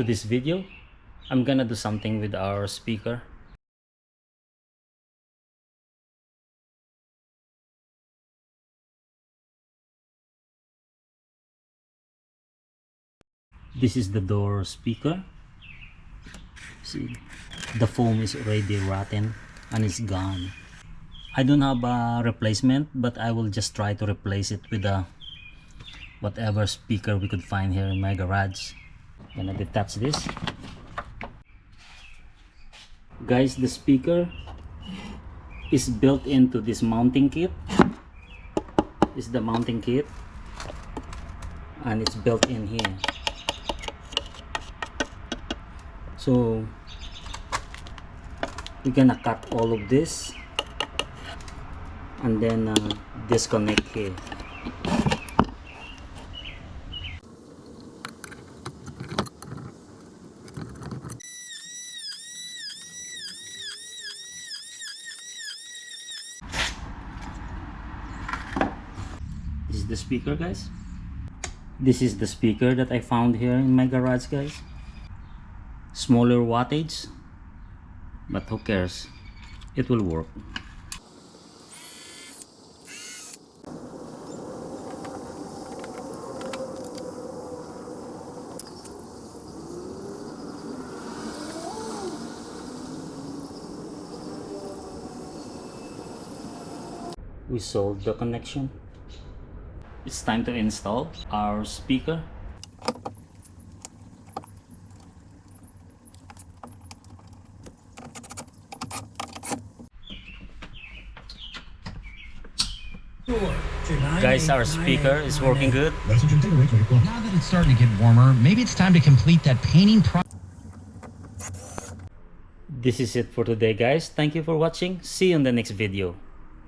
to this video, I'm gonna do something with our speaker. This is the door speaker. See, the foam is already rotten and it's gone. I don't have a replacement, but I will just try to replace it with a whatever speaker we could find here in my garage. Gonna detach this. Guys, the speaker is built into this mounting kit. This is the mounting kit, and it's built in here. So we're gonna cut all of this and then disconnect here. This is the speaker, guys. This is the speaker that I found here in my garage, guys. Smaller wattage, but who cares? It will work. We solved the connection. It's time to install our speaker. Guys, our speaker is working good. Now that it's starting to get warmer, maybe it's time to complete that painting process. This is it for today, guys. Thank you for watching. See you in the next video.